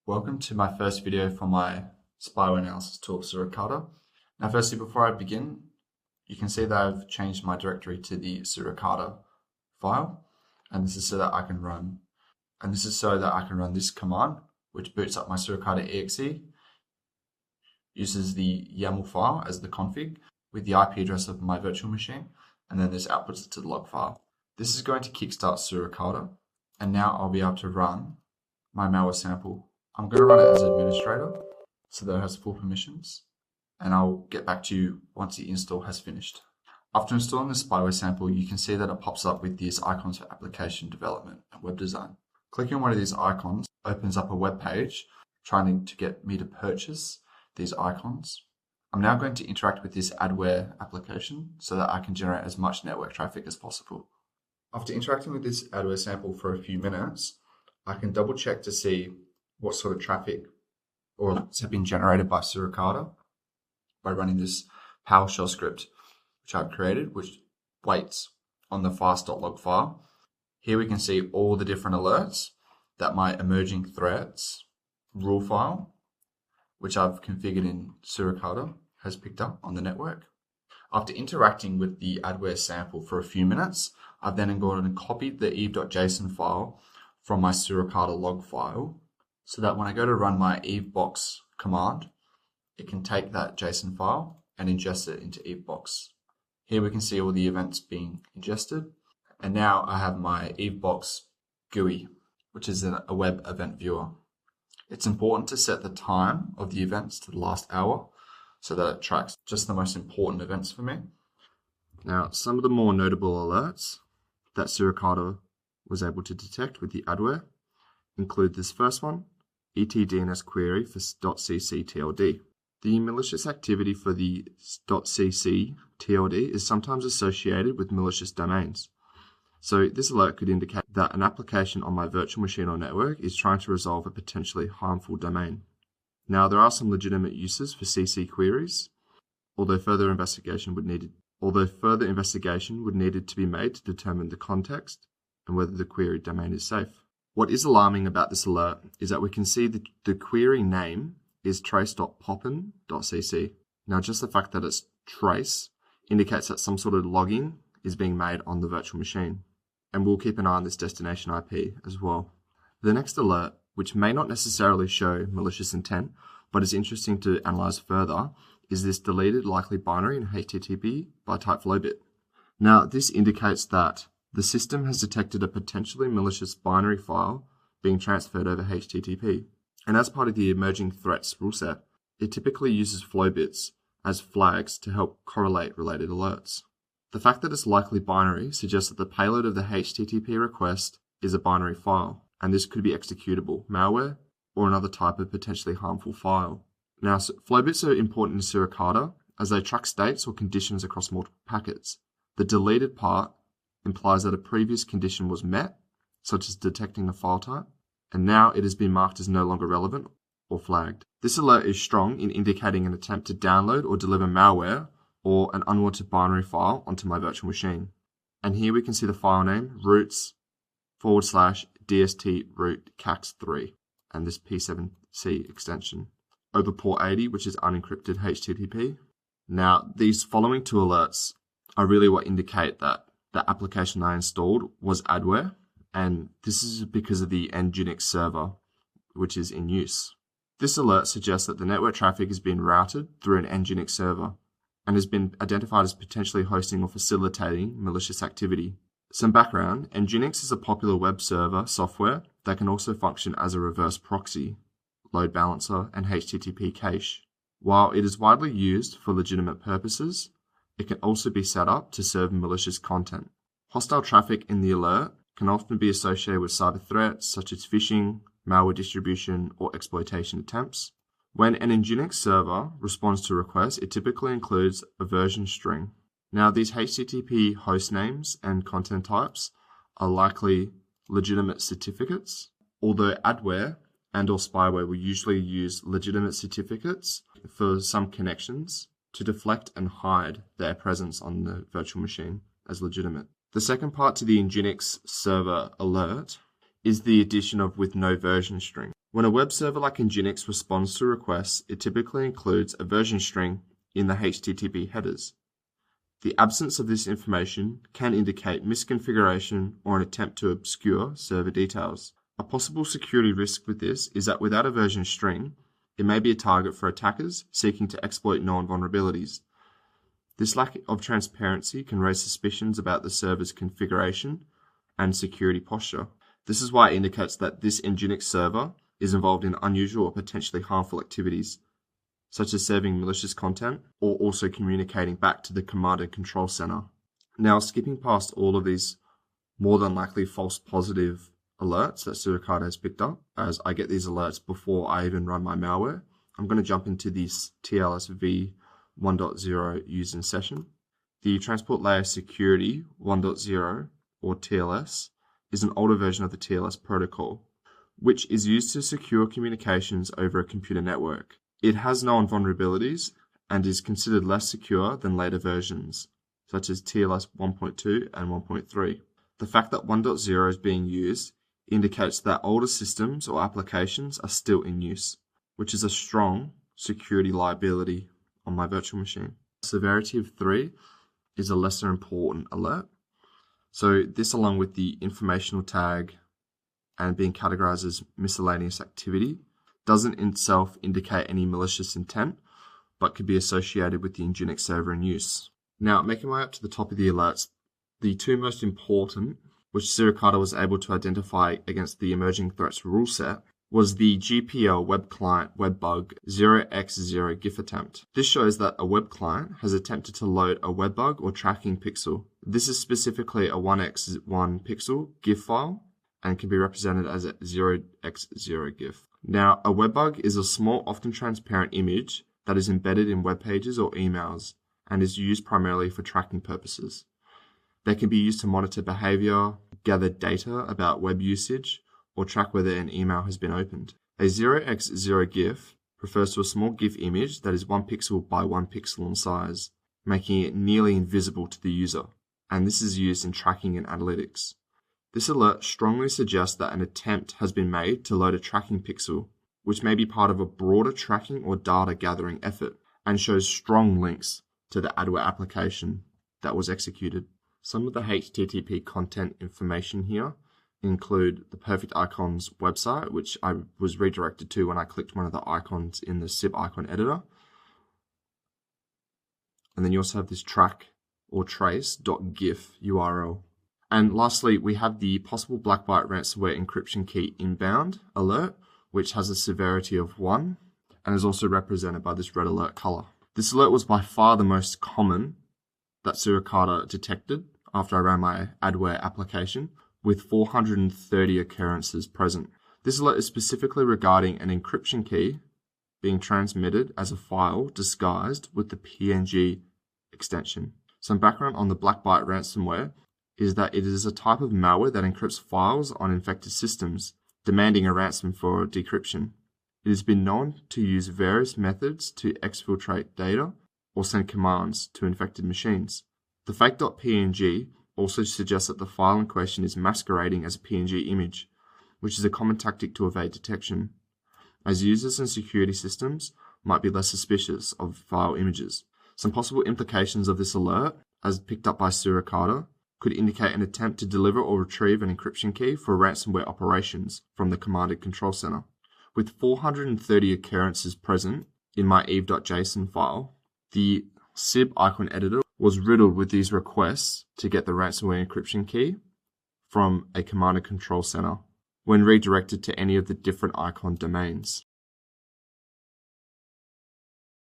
Welcome to my first video for my spyware analysis tool, Suricata. Now firstly, before I begin, you can see that I've changed my directory to the Suricata file, and this is so that I can run this command, which boots up my Suricata exe, uses the YAML file as the config with the IP address of my virtual machine, and then this outputs it to the log file. This is going to kickstart Suricata, and now I'll be able to run my malware sample. I'm going to run it as administrator so that it has full permissions, and I'll get back to you once the install has finished. After installing the spyware sample, you can see that it pops up with these icons for application development and web design. Clicking on one of these icons opens up a web page trying to get me to purchase these icons. I'm now going to interact with this Adware application so that I can generate as much network traffic as possible. After interacting with this Adware sample for a few minutes, I can double check to see what sort of traffic or alerts have been generated by Suricata by running this PowerShell script which I've created, which waits on the fast.log file. Here we can see all the different alerts that my emerging threats rule file, which I've configured in Suricata, has picked up on the network. After interacting with the Adware sample for a few minutes, I've then gone and copied the eve.json file from my Suricata log file so that when I go to run my Evebox command, it can take that JSON file and ingest it into Evebox. Here we can see all the events being ingested, and now I have my Evebox GUI, which is a web event viewer. It's important to set the time of the events to the last hour so that it tracks just the most important events for me. Now, some of the more notable alerts that Suricata was able to detect with the Adware include this first one, etDNS query for .ccTLD. The malicious activity for the .ccTLD is sometimes associated with malicious domains. So this alert could indicate that an application on my virtual machine or network is trying to resolve a potentially harmful domain. Now, there are some legitimate uses for CC queries, although further investigation would need to be made to determine the context and whether the query domain is safe. What is alarming about this alert is that we can see that the query name is trace.poppin.cc. Now, just the fact that it's trace indicates that some sort of logging is being made on the virtual machine, and we'll keep an eye on this destination IP as well. The next alert, which may not necessarily show malicious intent, but is interesting to analyze further, is this deleted likely binary in HTTP by type Flowbit. Now, this indicates that the system has detected a potentially malicious binary file being transferred over HTTP. And as part of the emerging threats rule set, it typically uses Flowbits as flags to help correlate related alerts. The fact that it's likely binary suggests that the payload of the HTTP request is a binary file, and this could be executable malware or another type of potentially harmful file. Now, Flowbits are important in Suricata as they track states or conditions across multiple packets. The deleted part implies that a previous condition was met, such as detecting a file type, and now it has been marked as no longer relevant or flagged. This alert is strong in indicating an attempt to download or deliver malware or an unwanted binary file onto my virtual machine. And here we can see the file name roots/dst root cax3 and this P7C extension over port 80, which is unencrypted HTTP. Now, these following two alerts are really what indicate that the application I installed was Adware, and this is because of the Nginx server, which is in use. This alert suggests that the network traffic has been routed through an Nginx server and has been identified as potentially hosting or facilitating malicious activity. Some background: Nginx is a popular web server software that can also function as a reverse proxy, load balancer, and HTTP cache. While it is widely used for legitimate purposes, it can also be set up to serve malicious content. Hostile traffic in the alert can often be associated with cyber threats such as phishing, malware distribution, or exploitation attempts. When an Nginx server responds to requests, it typically includes a version string. Now, these HTTP host names and content types are likely legitimate certificates, although Adware and or Spyware will usually use legitimate certificates for some connections to deflect and hide their presence on the virtual machine as legitimate. The second part to the Nginx server alert is the addition of with no version string. When a web server like Nginx responds to requests, it typically includes a version string in the HTTP headers. The absence of this information can indicate misconfiguration or an attempt to obscure server details. A possible security risk with this is that without a version string, it may be a target for attackers seeking to exploit known vulnerabilities. This lack of transparency can raise suspicions about the server's configuration and security posture. This is why it indicates that this Nginx server is involved in unusual or potentially harmful activities, such as serving malicious content or also communicating back to the command and control center. Now, skipping past all of these more than likely false positive alerts that Suricata has picked up, as I get these alerts before I even run my malware, I'm going to jump into this TLS v 1.0 used in session. The Transport Layer Security 1.0, or TLS, is an older version of the TLS protocol, which is used to secure communications over a computer network. It has known vulnerabilities and is considered less secure than later versions, such as TLS 1.2 and 1.3. The fact that 1.0 is being used indicates that older systems or applications are still in use, which is a strong security liability on my virtual machine. Severity of 3 is a lesser important alert. So this, along with the informational tag and being categorized as miscellaneous activity, doesn't in itself indicate any malicious intent, but could be associated with the Nginx server in use. Now, making my way up to the top of the alerts, the two most important, which Suricata was able to identify against the emerging threats rule set, was the GPL web client web bug 0x0 GIF attempt. This shows that a web client has attempted to load a web bug or tracking pixel. This is specifically a 1x1 pixel GIF file and can be represented as a 0x0 GIF. Now, a web bug is a small, often transparent image that is embedded in web pages or emails and is used primarily for tracking purposes. They can be used to monitor behavior, gather data about web usage, or track whether an email has been opened. A 0x0 GIF refers to a small GIF image that is 1 pixel by 1 pixel in size, making it nearly invisible to the user, and this is used in tracking and analytics. This alert strongly suggests that an attempt has been made to load a tracking pixel, which may be part of a broader tracking or data gathering effort, and shows strong links to the Adware application that was executed. Some of the HTTP content information here include the Perfect Icons website, which I was redirected to when I clicked one of the icons in the SIB icon editor. And then you also have this track or trace.gif URL. And lastly, we have the possible black byte ransomware encryption key inbound alert, which has a severity of 1 and is also represented by this red alert color. This alert was by far the most common that Suricata detected after I ran my Adware application, with 430 occurrences present. This alert is specifically regarding an encryption key being transmitted as a file disguised with the PNG extension. Some background on the black byte ransomware is that it is a type of malware that encrypts files on infected systems, demanding a ransom for decryption. It has been known to use various methods to exfiltrate data or send commands to infected machines. The fake.png also suggests that the file in question is masquerading as a PNG image, which is a common tactic to evade detection, as users and security systems might be less suspicious of file images. Some possible implications of this alert, as picked up by Suricata, could indicate an attempt to deliver or retrieve an encryption key for ransomware operations from the command and control center. With 430 occurrences present in my eve.json file, the SIB icon editor was riddled with these requests to get the ransomware encryption key from a command and control center when redirected to any of the different icon domains.